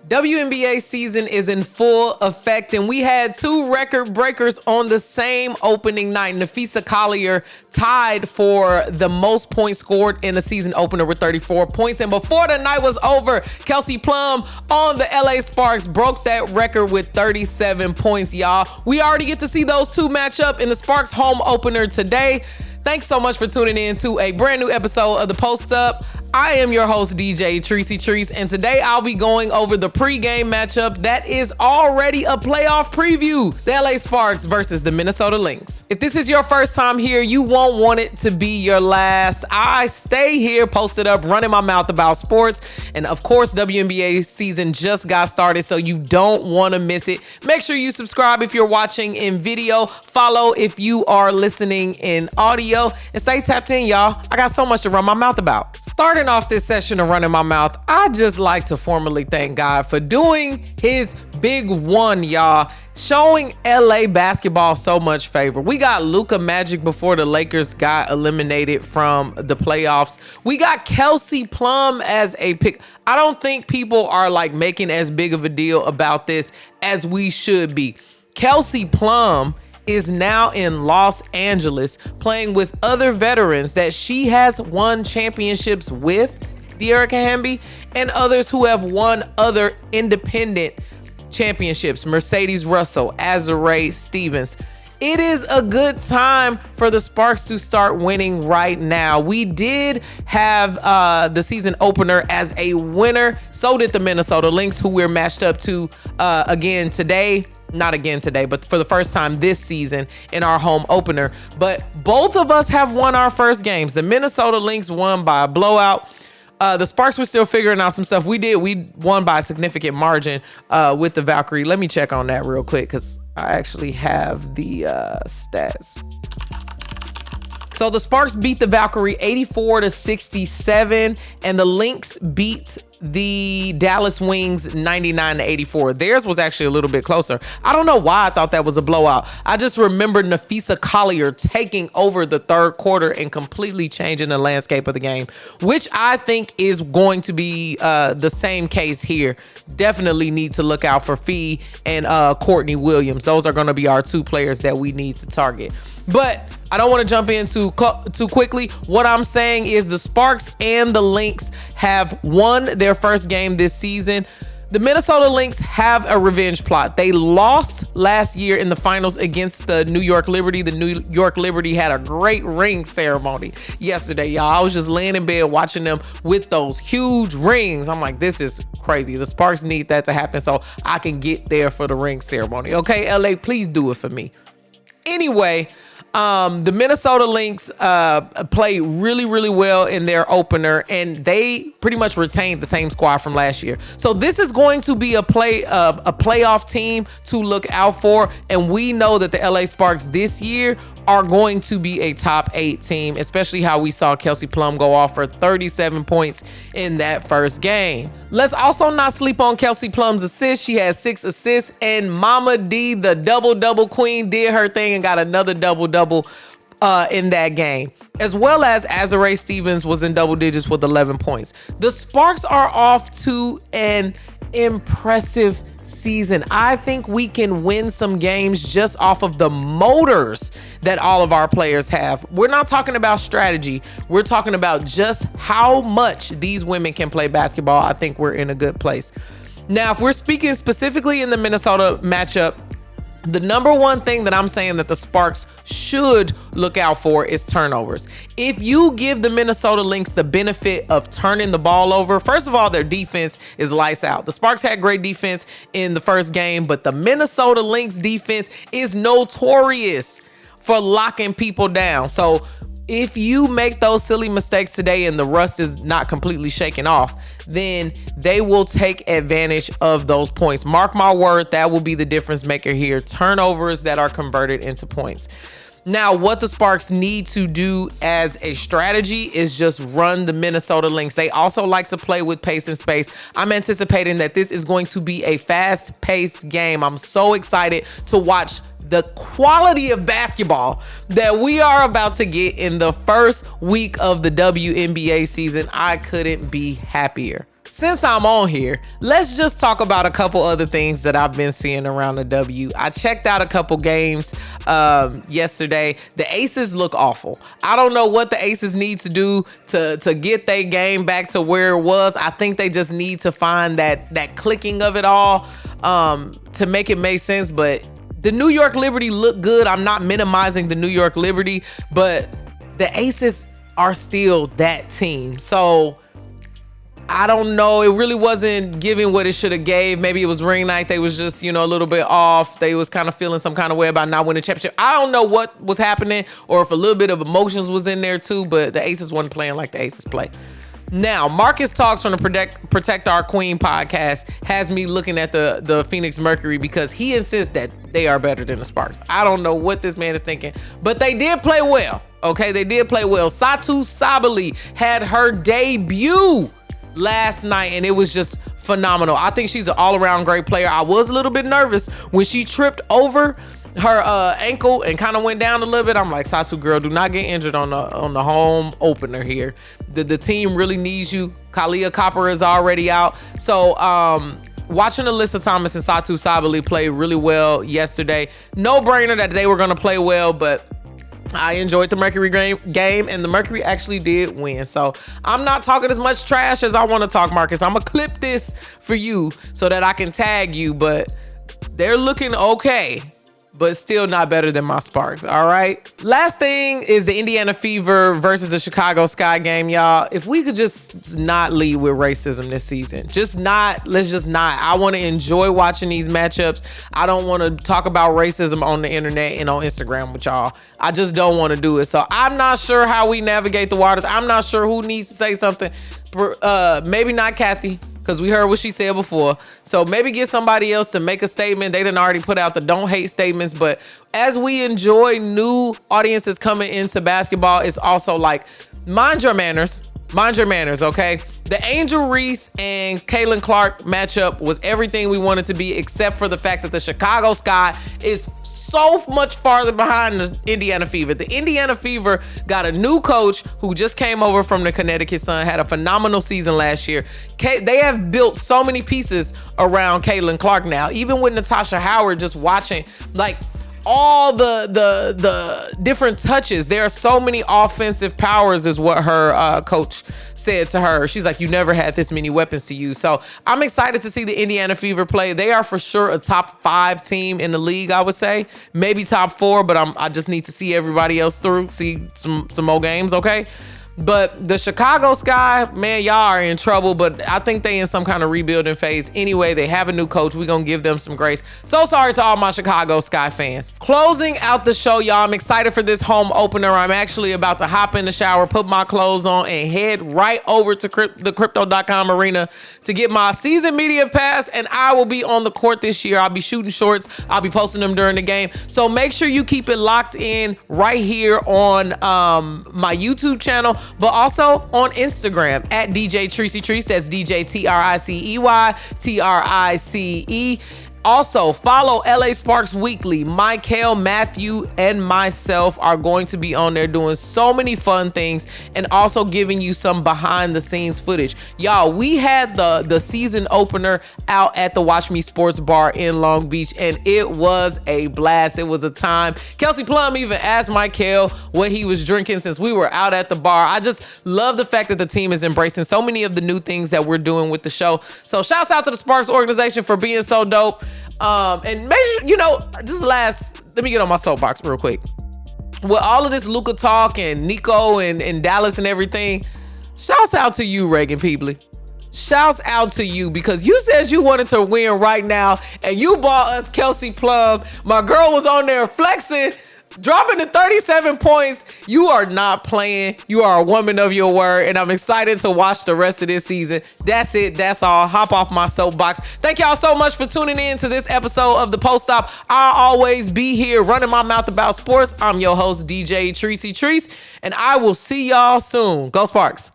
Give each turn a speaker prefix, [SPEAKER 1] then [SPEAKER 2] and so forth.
[SPEAKER 1] WNBA season is in full effect, and we had two record breakers on the same opening night. Napheesa Collier tied for the most points scored in a season opener with 34 points. And before the night was over, Kelsey Plum on the LA Sparks broke that record with 37 points, y'all. We already get to see those two match up in the Sparks home opener today. Thanks so much for tuning in to a brand new episode of The Post Up. I am your host, DJ Trice, and today I'll be going over the pregame matchup that is already a playoff preview. The LA Sparks versus the Minnesota Lynx. If this is your first time here, you won't want it to be your last. I stay here posted up, running my mouth about sports. And of course, WNBA season just got started, so you don't want to miss it. Make sure you subscribe if you're watching in video, follow if you are listening in audio, and stay tapped in, y'all. I got so much to run my mouth about. Starting off this session of running my mouth, I just like to formally thank God for doing his big one, y'all. Showing LA basketball so much favor. We got Luka Magic before the Lakers got eliminated from the playoffs. We got Kelsey Plum as a pick. I don't think people are like making as big of a deal about this as we should be. Kelsey Plum is now in Los Angeles playing with other veterans that she has won championships with, De'Erica Hamby, and others who have won other independent championships, Mercedes Russell, Azurá Stevens. It is a good time for the Sparks to start winning right now. We did have the season opener as a winner. So did the Minnesota Lynx, who we're matched up to again today. Not again today, but for the first time this season in our home opener. But both of us have won our first games. The Minnesota Lynx won by a blowout. The Sparks were still figuring out some stuff. We won by a significant margin with the Valkyrie. Let me check on that real quick because I actually have the stats. So the Sparks beat the Valkyrie 84-67, and the Lynx beat the Dallas Wings 99-84. Theirs was actually a little bit closer. I don't know why I thought that was a blowout. I just remember Napheesa Collier taking over the third quarter and completely changing the landscape of the game, which I think is going to be the same case here. Definitely need to look out for Fee and Courtney Williams. Those are going to be our two players that we need to target. But I don't want to jump in too quickly. What I'm saying is the Sparks and the Lynx have won their first game this season. The Minnesota Lynx have a revenge plot. They lost last year in the finals against the New York Liberty. The New York Liberty had a great ring ceremony yesterday, y'all. I was just laying in bed watching them with those huge rings. I'm like, this is crazy. The Sparks need that to happen so I can get there for the ring ceremony. Okay, LA, please do it for me. Anyway, the Minnesota Lynx played really, really well in their opener, and they pretty much retained the same squad from last year. So this is going to be a playoff team to look out for, and we know that the LA Sparks this year are going to be a top 8 team, especially how we saw Kelsey Plum go off for 37 points in that first game. Let's also not sleep on Kelsey Plum's assists. She has 6 assists, and Mama D, the double-double queen, did her thing and got another double-double in that game, as well as Azurá Stevens was in double digits with 11 points. The Sparks are off to an impressive season. I think we can win some games just off of the motors that all of our players have. We're not talking about strategy. We're talking about just how much these women can play basketball. I think we're in a good place. Now, if we're speaking specifically in the Minnesota matchup, the number one thing that I'm saying that the Sparks should look out for is turnovers. If you give the Minnesota Lynx the benefit of turning the ball over, first of all, their defense is lights out. The Sparks had great defense in the first game, but the Minnesota Lynx defense is notorious for locking people down. So if you make those silly mistakes today and the rust is not completely shaken off, then they will take advantage of those points. Mark my word, that will be the difference maker here. Turnovers that are converted into points. Now, what the Sparks need to do as a strategy is just run the Minnesota Lynx. They also like to play with pace and space. I'm anticipating that this is going to be a fast-paced game. I'm so excited to watch the quality of basketball that we are about to get in the first week of the WNBA season. I couldn't be happier. since I'm on here, let's just talk about a couple other things that I've been seeing around the W. I checked out a couple games yesterday. The Aces look awful. I don't know what the Aces need to do to get their game back to where it was. I think they just need to find that clicking of it all to make it make sense. But the New York Liberty look good. I'm not minimizing the New York Liberty, but the Aces are still that team. So I don't know. It really wasn't giving what it should have gave. Maybe it was ring night. They was just, a little bit off. They was kind of feeling some kind of way about not winning the championship. I don't know what was happening or if a little bit of emotions was in there too, but the Aces wasn't playing like the Aces play. Now, Marcus Talks from the Protect Our Queen podcast has me looking at the Phoenix Mercury because he insists that they are better than the Sparks. I don't know what this man is thinking, but they did play well. Okay, they did play well. Satou Sabally had her debut last night, and it was just phenomenal. I think she's an all-around great player. I was a little bit nervous when she tripped over her ankle and kind of went down a little bit. I'm like, Satou, girl, do not get injured on the home opener here. The team really needs you. Kalia Copper is already out. So watching Alyssa Thomas and Satou Sabally play really well yesterday. No brainer that they were going to play well, but I enjoyed the Mercury game, and the Mercury actually did win. So I'm not talking as much trash as I want to talk, Marcus. I'm going to clip this for you so that I can tag you, but they're looking okay, but still not better than my Sparks, all right? Last thing is the Indiana Fever versus the Chicago Sky game, y'all. If we could just not lead with racism this season. Let's just not. I want to enjoy watching these matchups. I don't want to talk about racism on the internet and on Instagram with y'all. I just don't want to do it. So I'm not sure how we navigate the waters. I'm not sure who needs to say something. Maybe not Kathy, because we heard what she said before. So maybe get somebody else to make a statement. They done already put out the don't hate statements. But as we enjoy new audiences coming into basketball, it's also like, mind your manners. Mind your manners, okay? The Angel Reese and Caitlin Clark matchup was everything we wanted to be, except for the fact that the Chicago Sky is so much farther behind the Indiana Fever. The Indiana Fever got a new coach who just came over from the Connecticut Sun, had a phenomenal season last year. They have built so many pieces around Caitlin Clark now. Even with Natasha Howard, just watching, like, all the different touches. There are so many offensive powers is what her coach said to her. She's like, you never had this many weapons to use. So I'm excited to see the Indiana Fever play. They are for sure a top 5 team in the league, I would say. Maybe top 4, but I just need to see everybody else through, see some more games, okay? But the Chicago Sky, man, y'all are in trouble, but I think they in some kind of rebuilding phase. Anyway, they have a new coach. We're going to give them some grace. So sorry to all my Chicago Sky fans. Closing out the show, y'all, I'm excited for this home opener. I'm actually about to hop in the shower, put my clothes on, and head right over to the Crypto.com arena to get my season media pass, and I will be on the court this year. I'll be shooting shorts. I'll be posting them during the game. So make sure you keep it locked in right here on my YouTube channel, but also on Instagram at DJ Tricey Trice. That's DJ TRICEY. Also, follow LA Sparks Weekly. Michael, Matthew, and myself are going to be on there doing so many fun things and also giving you some behind the scenes footage. Y'all, we had the season opener out at the Watch Me Sports Bar in Long Beach, and it was a blast. It was a time. Kelsey Plum even asked Michael what he was drinking since we were out at the bar. I just love the fact that the team is embracing so many of the new things that we're doing with the show. So shouts out to the Sparks organization for being so dope. And make sure, let me get on my soapbox real quick. With all of this Luka talk and Nico and Dallas and everything, shouts out to you, Reagan Peebly. Shouts out to you, because you said you wanted to win right now and you bought us Kelsey Plum. My girl was on there flexing, dropping to 37 points. You are not playing. You are a woman of your word, and I'm excited to watch the rest of this season. That's it. That's all. Hop off my soapbox. Thank y'all so much for tuning in to this episode of The Post Stop. I'll always be here running my mouth about sports. I'm your host, DJ Tricey Trice, and I will see y'all soon. Go Sparks.